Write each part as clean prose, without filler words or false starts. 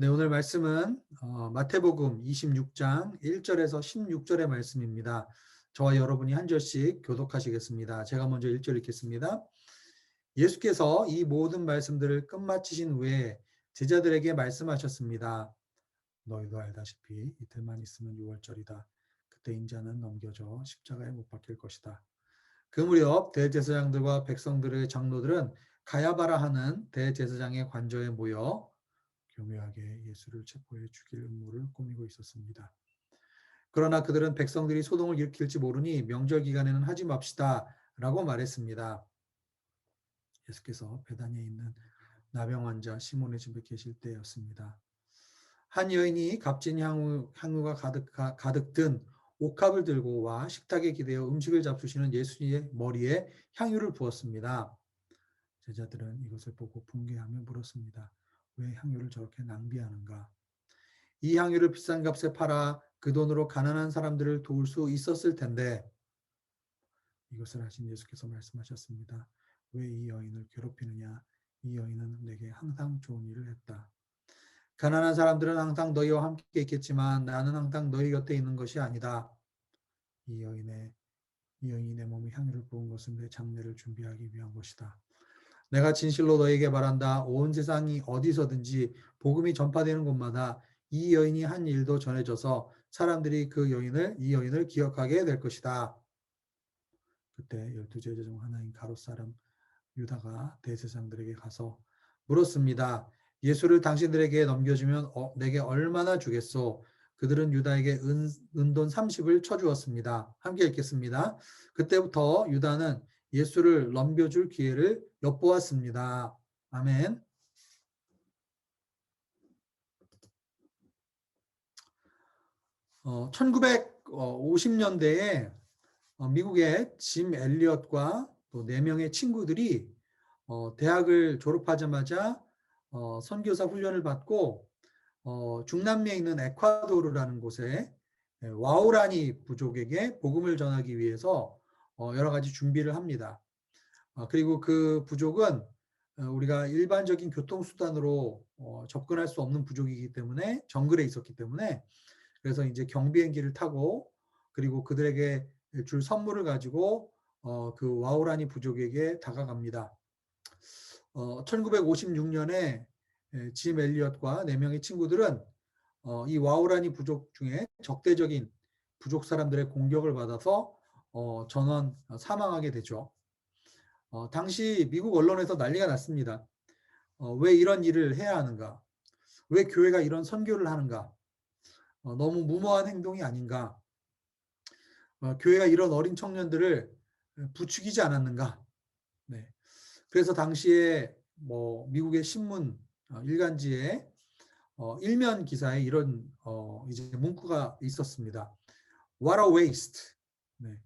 네, 오늘 말씀은 마태복음 26장 1절에서 16절의 말씀입니다. 저와 여러분이 한 절씩 교독하시겠습니다. 제가 먼저 1절 읽겠습니다. 예수께서 이 모든 말씀들을 끝마치신 후에 제자들에게 말씀하셨습니다. 너희도 알다시피 이틀만 있으면 6월절이다. 그때 인자는 넘겨져 십자가에 못 박힐 것이다. 그 무렵 대제사장들과 백성들의 장로들은 가야바라 하는 대제사장의 관저에 모여 교묘하게 예수를 체포해 죽일 음모를 꾸미고 있었습니다. 그러나 그들은 백성들이 소동을 일으킬지 모르니 명절 기간에는 하지 맙시다 라고 말했습니다. 예수께서 베다니에 있는 나병 환자 시몬의 집에 계실 때였습니다. 한 여인이 값진 향유가 가득 든 옥합을 들고 와 식탁에 기대어 음식을 잡수시는 예수의 머리에 향유를 부었습니다. 제자들은 이것을 보고 붕괴하며 물었습니다. 왜 향유를 저렇게 낭비하는가? 이 향유를 비싼 값에 팔아 그 돈으로 가난한 사람들을 도울 수 있었을 텐데. 이것을 하신 예수께서 말씀하셨습니다. 왜 이 여인을 괴롭히느냐? 이 여인은 내게 항상 좋은 일을 했다. 가난한 사람들은 항상 너희와 함께 있겠지만 나는 항상 너희 곁에 있는 것이 아니다. 이 여인이 내 몸에 향유를 부은 것은 내 장례를 준비하기 위한 것이다. 내가 진실로 너에게 말한다. 온 세상이 어디서든지 복음이 전파되는 곳마다 이 여인이 한 일도 전해져서 사람들이 이 여인을 기억하게 될 것이다. 그때 12제자 중 하나인 가롯 사람 유다가 대제사장들에게 가서 물었습니다. 예수를 당신들에게 넘겨주면 내게 얼마나 주겠소? 그들은 유다에게 은돈 30을 쳐주었습니다. 함께 읽겠습니다. 그때부터 유다는 예수를 넘겨줄 기회를 엿보았습니다. 아멘. 1950년대에 미국의 짐 엘리엇과 또 4명의 친구들이 대학을 졸업하자마자 선교사 훈련을 받고 중남미에 있는 에콰도르라는 곳에 와우라니 부족에게 복음을 전하기 위해서 여러 가지 준비를 합니다. 그리고 그 부족은 우리가 일반적인 교통수단으로 접근할 수 없는 부족이기 때문에 정글에 있었기 때문에 그래서 이제 경비행기를 타고 그리고 그들에게 줄 선물을 가지고 그 와우라니 부족에게 다가갑니다. 1956년에 짐 엘리엇과 4명의 친구들은 이 와우라니 부족 중에 적대적인 부족 사람들의 공격을 받아서 전원 사망하게 되죠. 당시 미국 언론에서 난리가 났습니다. 왜 이런 일을 해야 하는가? 왜 교회가 이런 선교를 하는가? 너무 무모한 행동이 아닌가? 교회가 이런 어린 청년들을 부추기지 않았는가? 네. 그래서 당시에 미국의 신문 일간지에 일면 기사에 이런 이제 문구가 있었습니다. What a waste. 네.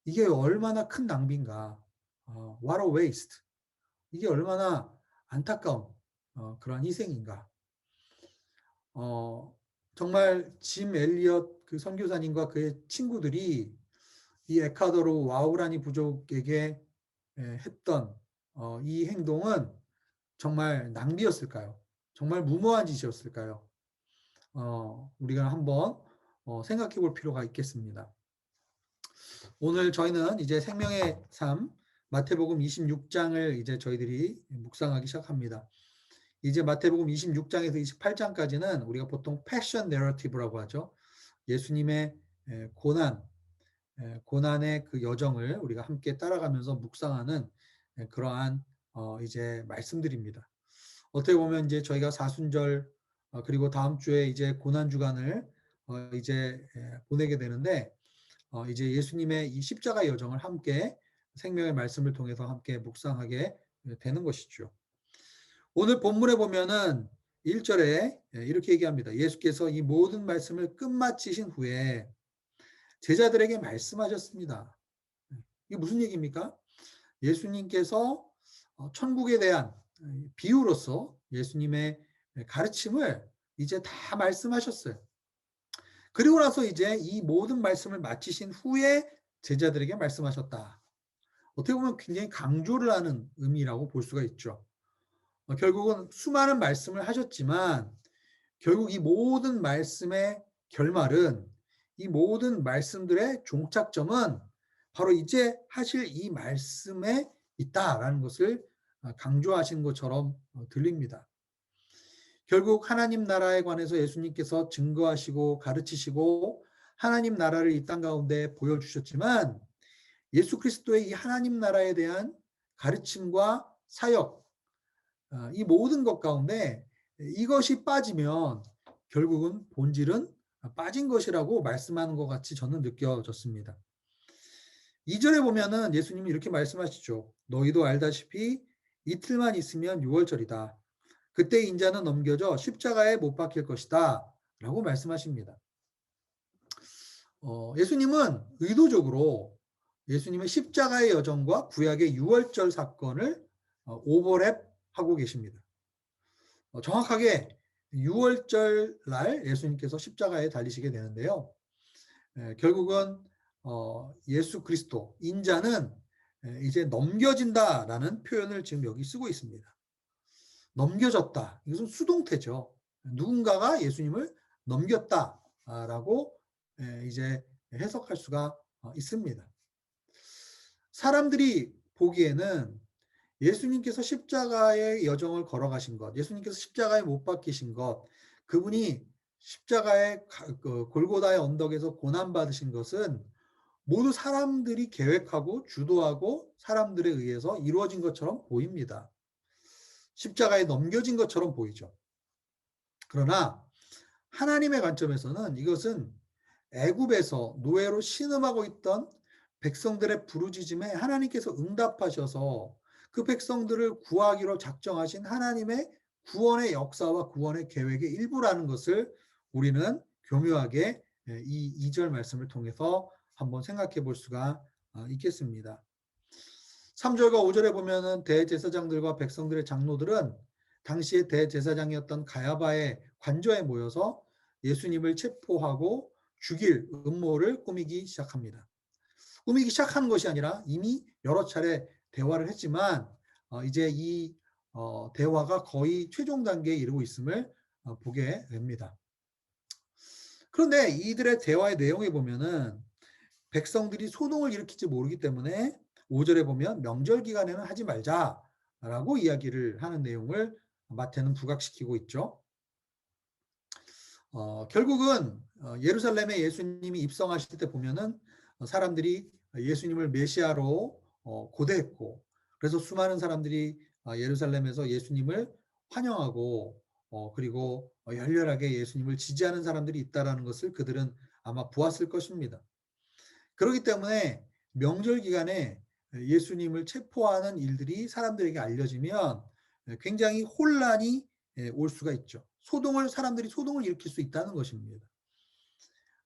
이게 얼마나 큰 낭비인가. What a waste. 이게 얼마나 안타까운 그런 희생인가. 정말 짐 엘리엇 그 선교사님과 그의 친구들이 이 에콰도르 와우라니 부족에게 했던 이 행동은 정말 낭비였을까요? 정말 무모한 짓이었을까요? 우리가 한번 생각해 볼 필요가 있겠습니다. 오늘 저희는 이제 생명의 삶 마태복음 26장을 이제 저희들이 묵상하기 시작합니다. 이제 마태복음 26장에서 28장까지는 우리가 보통 패션 내러티브라고 하죠. 예수님의 고난의 그 여정을 우리가 함께 따라가면서 묵상하는 그러한 이제 말씀들입니다. 어떻게 보면 이제 저희가 사순절 그리고 다음 주에 이제 고난 주간을 이제 보내게 되는데 이제 예수님의 이 십자가 여정을 함께 생명의 말씀을 통해서 함께 묵상하게 되는 것이죠. 오늘 본문에 보면은 1절에 이렇게 얘기합니다. 예수께서 이 모든 말씀을 끝마치신 후에 제자들에게 말씀하셨습니다. 이게 무슨 얘기입니까? 예수님께서 천국에 대한 비유로서 예수님의 가르침을 이제 다 말씀하셨어요. 그리고 나서 이제 이 모든 말씀을 마치신 후에 제자들에게 말씀하셨다. 어떻게 보면 굉장히 강조를 하는 의미라고 볼 수가 있죠. 결국은 수많은 말씀을 하셨지만 결국 이 모든 말씀의 결말은, 이 모든 말씀들의 종착점은 바로 이제 하실 이 말씀에 있다라는 것을 강조하신 것처럼 들립니다. 결국 하나님 나라에 관해서 예수님께서 증거하시고 가르치시고 하나님 나라를 이 땅 가운데 보여주셨지만, 예수 그리스도의 이 하나님 나라에 대한 가르침과 사역, 이 모든 것 가운데 이것이 빠지면 결국은 본질은 빠진 것이라고 말씀하는 것 같이 저는 느껴졌습니다. 2절에 보면은 예수님이 이렇게 말씀하시죠. 너희도 알다시피 이틀만 있으면 유월절이다. 그때 인자는 넘겨져 십자가에 못 박힐 것이다. 라고 말씀하십니다. 예수님은 의도적으로 예수님의 십자가의 여정과 구약의 유월절 사건을 오버랩하고 계십니다. 정확하게 6월절 날 예수님께서 십자가에 달리시게 되는데요. 결국은 예수 그리스도 인자는 이제 넘겨진다라는 표현을 지금 여기 쓰고 있습니다. 넘겨졌다. 이것은 수동태죠. 누군가가 예수님을 넘겼다라고 이제 해석할 수가 있습니다. 사람들이 보기에는 예수님께서 십자가의 여정을 걸어가신 것, 예수님께서 십자가에 못 박히신 것, 그분이 십자가의 골고다의 언덕에서 고난받으신 것은 모두 사람들이 계획하고 주도하고 사람들에 의해서 이루어진 것처럼 보입니다. 십자가에 넘겨진 것처럼 보이죠. 그러나 하나님의 관점에서는 이것은 애굽에서 노예로 신음하고 있던 백성들의 부르짖음에 하나님께서 응답하셔서 그 백성들을 구하기로 작정하신 하나님의 구원의 역사와 구원의 계획의 일부라는 것을 우리는 교묘하게 이 2절 말씀을 통해서 한번 생각해 볼 수가 있겠습니다. 3절과 5절에 보면은 대제사장들과 백성들의 장로들은 당시의 대제사장이었던 가야바의 관저에 모여서 예수님을 체포하고 죽일 음모를 꾸미기 시작합니다. 꾸미기 시작한 것이 아니라 이미 여러 차례 대화를 했지만 이제 이 대화가 거의 최종 단계에 이르고 있음을 보게 됩니다. 그런데 이들의 대화의 내용에 보면은 백성들이 소동을 일으킬지 모르기 때문에 5절에 보면 명절 기간에는 하지 말자라고 이야기를 하는 내용을 마태는 부각시키고 있죠. 결국은 예루살렘에 예수님이 입성하실 때 보면은 사람들이 예수님을 메시아로 고대했고, 그래서 수많은 사람들이 예루살렘에서 예수님을 환영하고 그리고 열렬하게 예수님을 지지하는 사람들이 있다라는 것을 그들은 아마 보았을 것입니다. 그렇기 때문에 명절 기간에 예수님을 체포하는 일들이 사람들에게 알려지면 굉장히 혼란이 올 수가 있죠. 사람들이 소동을 일으킬 수 있다는 것입니다.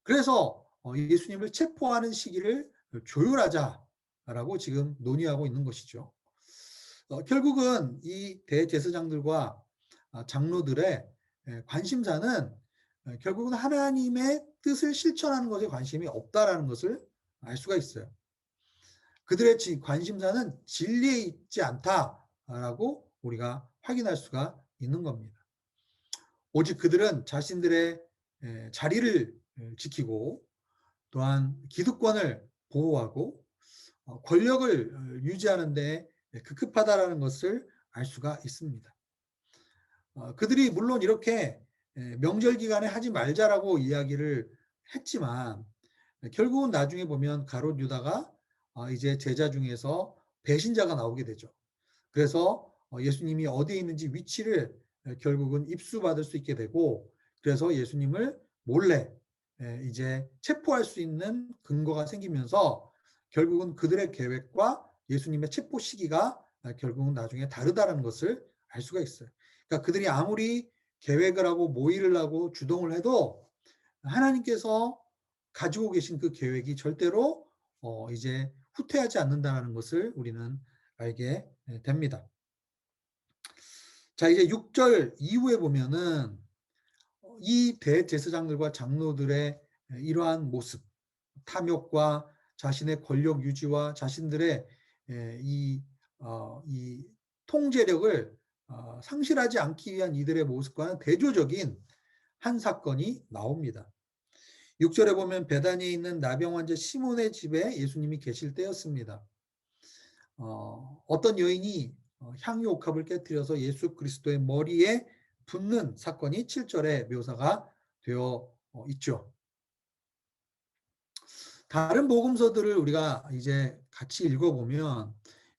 그래서 예수님을 체포하는 시기를 조율하자라고 지금 논의하고 있는 것이죠. 결국은 이 대제사장들과 장로들의 관심사는 결국은 하나님의 뜻을 실천하는 것에 관심이 없다라는 것을 알 수가 있어요. 그들의 관심사는 진리에 있지 않다라고 우리가 확인할 수가 있는 겁니다. 오직 그들은 자신들의 자리를 지키고 또한 기득권을 보호하고 권력을 유지하는 데 급급하다라는 것을 알 수가 있습니다. 그들이 물론 이렇게 명절 기간에 하지 말자라고 이야기를 했지만 결국은 나중에 보면 가롯 유다가 이제 제자 중에서 배신자가 나오게 되죠. 그래서 예수님이 어디에 있는지 위치를 결국은 입수받을 수 있게 되고, 그래서 예수님을 몰래 이제 체포할 수 있는 근거가 생기면서 결국은 그들의 계획과 예수님의 체포 시기가 결국은 나중에 다르다는 것을 알 수가 있어요. 그러니까 그들이 아무리 계획을 하고 모의를 하고 주동을 해도 하나님께서 가지고 계신 그 계획이 절대로 이제 후퇴하지 않는다는 것을 우리는 알게 됩니다. 자, 이제 6절 이후에 보면은 이 대제사장들과 장로들의 이러한 모습, 탐욕과 자신의 권력 유지와 자신들의 이 통제력을 상실하지 않기 위한 이들의 모습과는 대조적인 한 사건이 나옵니다. 6절에 보면 베다니에 있는 나병 환자 시몬의 집에 예수님이 계실 때였습니다. 어떤 여인이 향유 옥합을 깨뜨려서 예수 그리스도의 머리에 붓는 사건이 7절에 묘사가 되어 있죠. 다른 복음서들을 우리가 이제 같이 읽어보면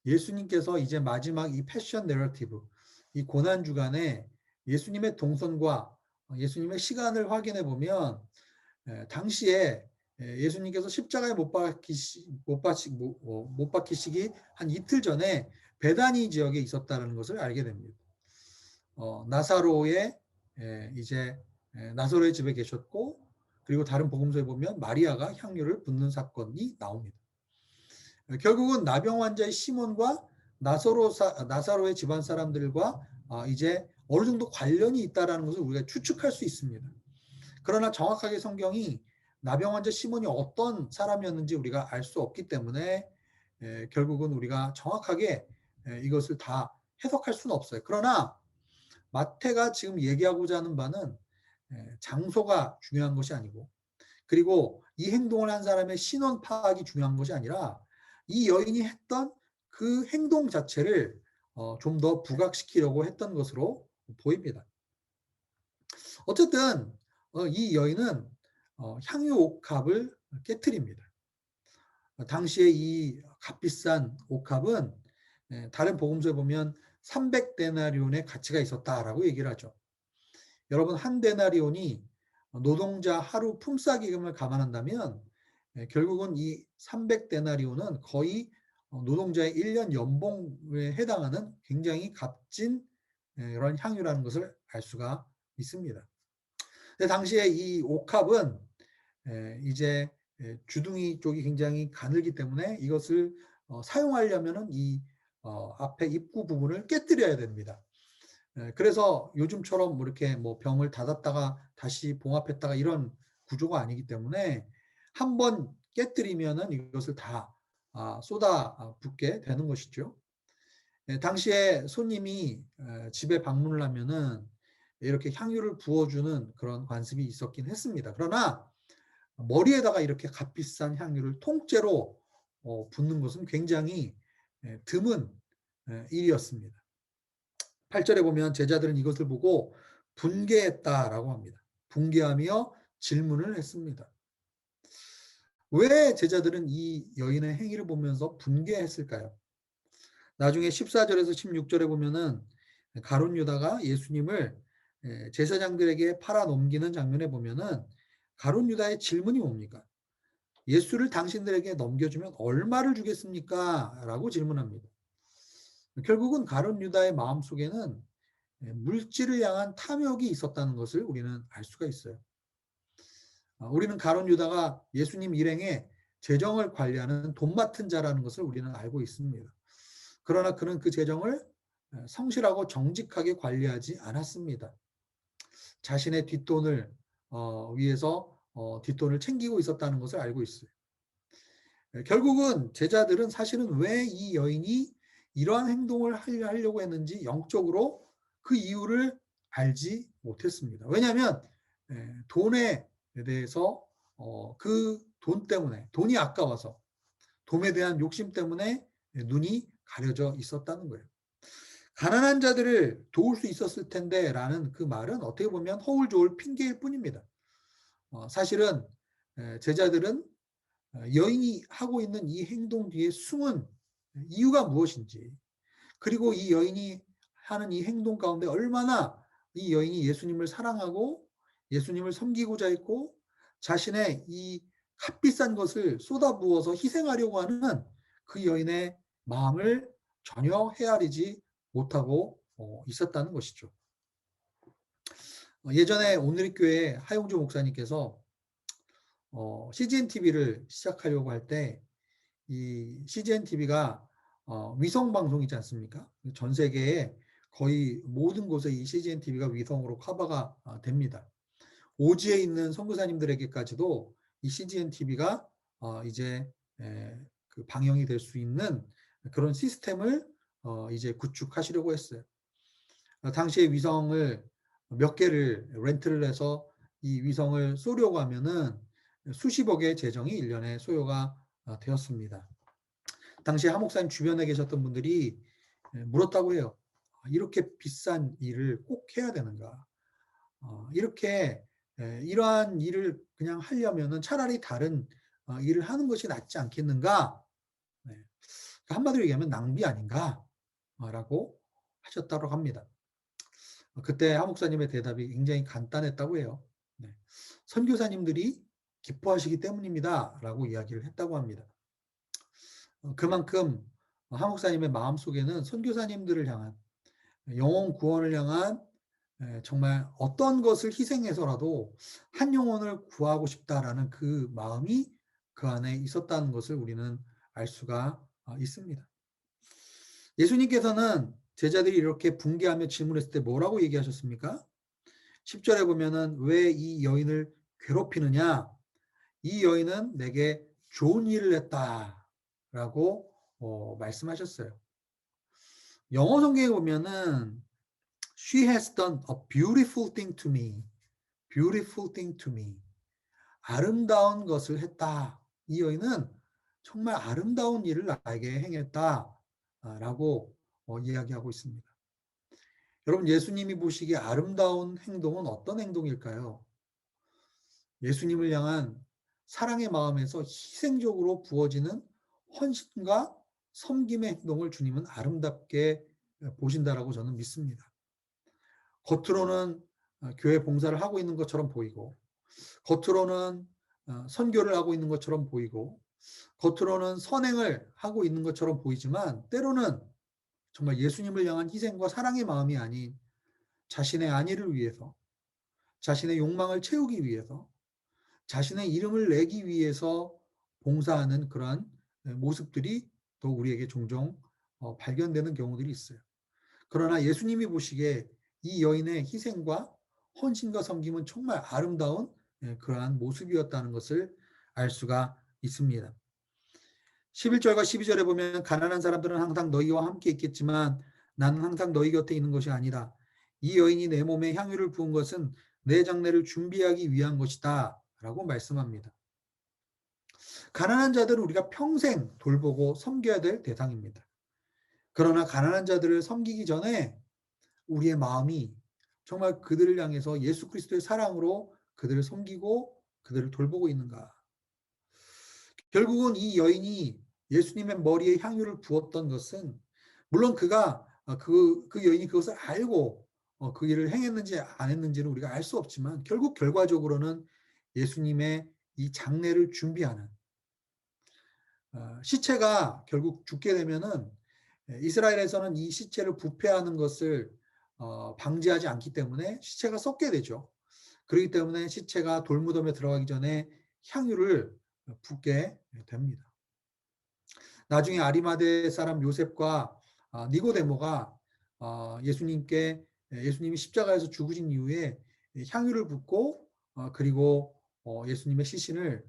예수님께서 이제 마지막 이 패션 내러티브, 이 고난 주간에 예수님의 동선과 예수님의 시간을 확인해 보면 당시에 예수님께서 십자가에 못 박히시기 한 이틀 전에 베다니 지역에 있었다는 것을 알게 됩니다. 나사로의 이제 나사로의 집에 계셨고, 그리고 다른 복음서에 보면 마리아가 향유를 붓는 사건이 나옵니다. 결국은 나병 환자의 시몬과 나사로의 집안 사람들과 이제 어느 정도 관련이 있다라는 것을 우리가 추측할 수 있습니다. 그러나 정확하게 성경이 나병 환자 시몬이 어떤 사람이었는지 우리가 알 수 없기 때문에 결국은 우리가 정확하게 이것을 다 해석할 수는 없어요. 그러나 마태가 지금 얘기하고자 하는 바는 장소가 중요한 것이 아니고, 그리고 이 행동을 한 사람의 신원 파악이 중요한 것이 아니라 이 여인이 했던 그 행동 자체를 좀 더 부각시키려고 했던 것으로 보입니다. 어쨌든 이 여인은 향유 옥합을 깨뜨립니다. 당시에 이 값비싼 옥합은 다른 복음서에 보면 300데나리온의 가치가 있었다라고 얘기를 하죠. 여러분, 한 데나리온이 노동자 하루 품삯임을 감안한다면 결국은 이 300데나리온은 거의 노동자의 1년 연봉에 해당하는 굉장히 값진 이런 향유라는 것을 알 수가 있습니다. 근데 당시에 이 옥합은 이제 주둥이 쪽이 굉장히 가늘기 때문에 이것을 사용하려면은 이 앞에 입구 부분을 깨뜨려야 됩니다. 그래서 요즘처럼 뭐 이렇게 뭐 병을 닫았다가 다시 봉합했다가 이런 구조가 아니기 때문에 한번 깨뜨리면은 이것을 다 쏟아 붓게 되는 것이죠. 당시에 손님이 집에 방문을 하면은 이렇게 향유를 부어주는 그런 관습이 있었긴 했습니다. 그러나 머리에다가 이렇게 값비싼 향유를 통째로 붓는 것은 굉장히 드문 일이었습니다. 8절에 보면 제자들은 이것을 보고 분개했다라고 합니다. 분개하며 질문을 했습니다. 왜 제자들은 이 여인의 행위를 보면서 분개했을까요? 나중에 14절에서 16절에 보면은 가룟 유다가 예수님을 제사장들에게 팔아 넘기는 장면에 보면은 가룟 유다의 질문이 뭡니까? 예수를 당신들에게 넘겨주면 얼마를 주겠습니까? 라고 질문합니다. 결국은 가룟 유다의 마음속에는 물질을 향한 탐욕이 있었다는 것을 우리는 알 수가 있어요. 우리는 가룟 유다가 예수님 일행의 재정을 관리하는 돈 맡은 자라는 것을 우리는 알고 있습니다. 그러나 그는 그 재정을 성실하고 정직하게 관리하지 않았습니다. 자신의 뒷돈을 위해서 뒷돈을 챙기고 있었다는 것을 알고 있어요. 결국은 제자들은 사실은 왜 이 여인이 이러한 행동을 하려고 했는지 영적으로 그 이유를 알지 못했습니다. 왜냐하면 돈에 대해서 그 돈 때문에, 돈이 아까워서, 돈에 대한 욕심 때문에 눈이 가려져 있었다는 거예요. 가난한 자들을 도울 수 있었을 텐데 라는 그 말은 어떻게 보면 허울 좋을 핑계일 뿐입니다. 사실은 제자들은 여인이 하고 있는 이 행동 뒤에 숨은 이유가 무엇인지, 그리고 이 여인이 하는 이 행동 가운데 얼마나 이 여인이 예수님을 사랑하고 예수님을 섬기고자 했고 자신의 이 값비싼 것을 쏟아부어서 희생하려고 하는 그 여인의 마음을 전혀 헤아리지 못하고 있었다는 것이죠. 예전에 오늘의 하용주 목사님께서 CGN TV를 시작하려고 할 때 이 CGN TV가 위성 방송이지 않습니까? 전 세계에 거의 모든 곳에 이 CGN TV가 위성으로 커버가 됩니다. 오지에 있는 선교사님들에게까지도 이 CGN TV가 이제 그 방영이 될 수 있는 그런 시스템을 이제 구축하시려고 했어요. 당시에 위성을 몇 개를 렌트를 해서 이 위성을 쏘려고 하면은 수십억의 재정이 1년에 소요가 되었습니다. 당시 하 목사님 주변에 계셨던 분들이 물었다고 해요. 이렇게 비싼 일을 꼭 해야 되는가? 이렇게 이러한 일을 그냥 하려면은 차라리 다른 일을 하는 것이 낫지 않겠는가? 네. 한마디로 얘기하면 낭비 아닌가? 라고 하셨다고 합니다. 그때 하 목사님의 대답이 굉장히 간단했다고 해요. 네. 선교사님들이 기뻐하시기 때문입니다. 라고 이야기를 했다고 합니다. 그만큼 하 목사님의 마음속에는 선교사님들을 향한 영혼 구원을 향한 정말 어떤 것을 희생해서라도 한 영혼을 구하고 싶다라는 그 마음이 그 안에 있었다는 것을 우리는 알 수가 있습니다. 예수님께서는 제자들이 이렇게 붕괴하며 질문했을 때 뭐라고 얘기하셨습니까? 10절에 보면은 왜 이 여인을 괴롭히느냐? 이 여인은 내게 좋은 일을 했다라고 말씀하셨어요. 영어 성경에 보면은 She has done a beautiful thing to me. Beautiful thing to me. 아름다운 것을 했다. 이 여인은 정말 아름다운 일을 나에게 행했다라고 이야기하고 있습니다. 여러분, 예수님이 보시기에 아름다운 행동은 어떤 행동일까요? 예수님을 향한 사랑의 마음에서 희생적으로 부어지는 헌신과 섬김의 행동을 주님은 아름답게 보신다라고 저는 믿습니다. 겉으로는 교회 봉사를 하고 있는 것처럼 보이고, 겉으로는 선교를 하고 있는 것처럼 보이고, 겉으로는 선행을 하고 있는 것처럼 보이지만 때로는 정말 예수님을 향한 희생과 사랑의 마음이 아닌 자신의 안위를 위해서, 자신의 욕망을 채우기 위해서, 자신의 이름을 내기 위해서 봉사하는 그러한 모습들이 또 우리에게 종종 발견되는 경우들이 있어요. 그러나 예수님이 보시기에 이 여인의 희생과 헌신과 섬김은 정말 아름다운 그러한 모습이었다는 것을 알 수가 있습니다. 11절과 12절에 보면 가난한 사람들은 항상 너희와 함께 있겠지만 나는 항상 너희 곁에 있는 것이 아니다. 이 여인이 내 몸에 향유를 부은 것은 내 장례를 준비하기 위한 것이다 라고 말씀합니다. 가난한 자들은 우리가 평생 돌보고 섬겨야 될 대상입니다. 그러나 가난한 자들을 섬기기 전에 우리의 마음이 정말 그들을 향해서 예수 그리스도의 사랑으로 그들을 섬기고 그들을 돌보고 있는가. 결국은 이 여인이 예수님의 머리에 향유를 부었던 것은 물론 그가 그 여인이 그것을 알고 그 일을 행했는지 안 했는지는 우리가 알 수 없지만 결국 결과적으로는 예수님의 이 장례를 준비하는 시체가 결국 죽게 되면은 이스라엘에서는 이 시체를 부패하는 것을 방지하지 않기 때문에 시체가 썩게 되죠. 그렇기 때문에 시체가 돌무덤에 들어가기 전에 향유를 붓게 됩니다. 나중에 아리마대 사람 요셉과 니고데모가 예수님이 십자가에서 죽으신 이후에 향유를 붓고 그리고 예수님의 시신을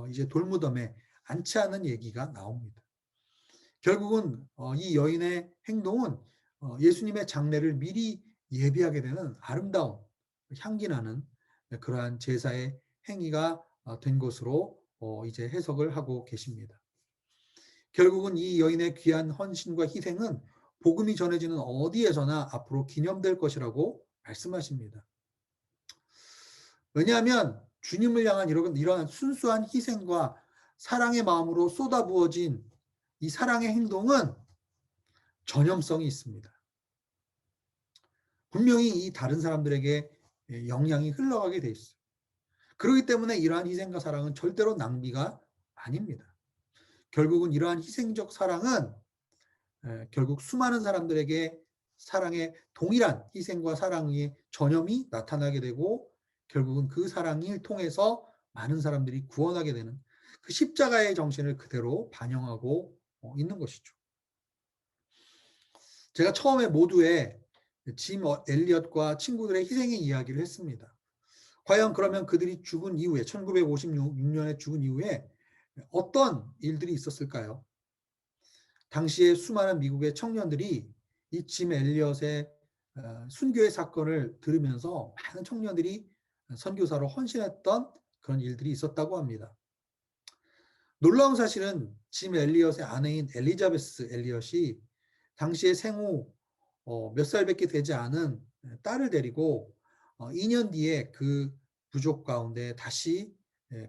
이제 돌무덤에 안치하는 얘기가 나옵니다. 결국은 이 여인의 행동은 예수님의 장례를 미리 예비하게 되는 아름다운 향기나는 그러한 제사의 행위가 된 것으로 이제 해석을 하고 계십니다. 결국은 이 여인의 귀한 헌신과 희생은 복음이 전해지는 어디에서나 앞으로 기념될 것이라고 말씀하십니다. 왜냐하면 주님을 향한 이러한 순수한 희생과 사랑의 마음으로 쏟아부어진 이 사랑의 행동은 전염성이 있습니다. 분명히 이 다른 사람들에게 영향이 흘러가게 돼 있어요. 그렇기 때문에 이러한 희생과 사랑은 절대로 낭비가 아닙니다. 결국은 이러한 희생적 사랑은 결국 수많은 사람들에게 사랑의 동일한 희생과 사랑의 전염이 나타나게 되고 결국은 그 사랑을 통해서 많은 사람들이 구원하게 되는 그 십자가의 정신을 그대로 반영하고 있는 것이죠. 제가 처음에 모두의 짐 엘리엇과 친구들의 희생의 이야기를 했습니다. 과연 그러면 그들이 죽은 이후에 1956년에 죽은 이후에 어떤 일들이 있었을까요? 당시에 수많은 미국의 청년들이 이 짐 엘리엇의 순교의 사건을 들으면서 많은 청년들이 선교사로 헌신했던 그런 일들이 있었다고 합니다. 놀라운 사실은 짐 엘리엇의 아내인 엘리자베스 엘리엇이 당시에 생후 몇 살밖에 되지 않은 딸을 데리고 2년 뒤에 그 부족 가운데 다시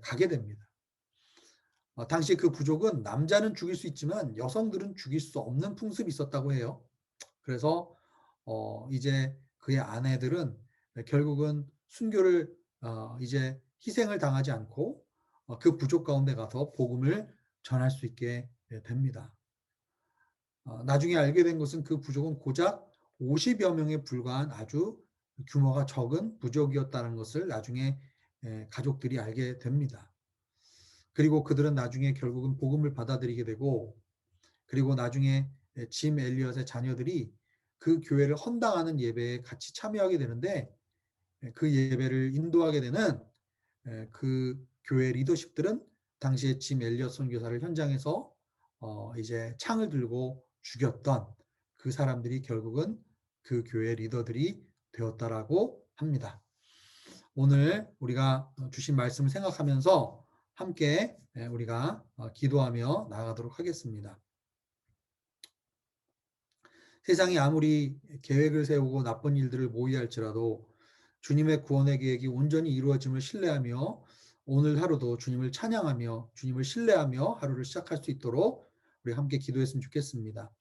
가게 됩니다. 당시 그 부족은 남자는 죽일 수 있지만 여성들은 죽일 수 없는 풍습이 있었다고 해요. 그래서 이제 그의 아내들은 결국은 순교를 이제 희생을 당하지 않고 그 부족 가운데 가서 복음을 전할 수 있게 됩니다. 나중에 알게 된 것은 그 부족은 고작 50여 명에 불과한 아주 규모가 적은 부족이었다는 것을 나중에 가족들이 알게 됩니다. 그리고 그들은 나중에 결국은 복음을 받아들이게 되고, 그리고 나중에 짐 엘리엇의 자녀들이 그 교회를 헌당하는 예배에 같이 참여하게 되는데, 그 예배를 인도하게 되는 그 교회 리더십들은 당시에 짐 엘리엇 선교사를 현장에서 이제 창을 들고 죽였던 그 사람들이 결국은 그 교회 리더들이 되었다라고 합니다. 오늘 우리가 주신 말씀을 생각하면서 함께 우리가 기도하며 나아가도록 하겠습니다. 세상이 아무리 계획을 세우고 나쁜 일들을 모의할지라도 주님의 구원의 계획이 온전히 이루어짐을 신뢰하며 오늘 하루도 주님을 찬양하며 주님을 신뢰하며 하루를 시작할 수 있도록 우리 함께 기도했으면 좋겠습니다.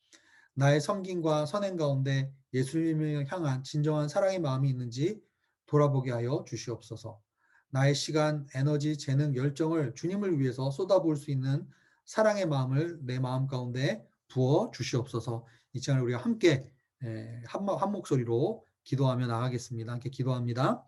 나의 섬김과 선행 가운데 예수님을 향한 진정한 사랑의 마음이 있는지 돌아보게 하여 주시옵소서. 나의 시간, 에너지, 재능, 열정을 주님을 위해서 쏟아부을 수 있는 사랑의 마음을 내 마음 가운데 부어 주시옵소서. 이 시간에 우리가 함께 한 목소리로 기도하며 나가겠습니다. 함께 기도합니다.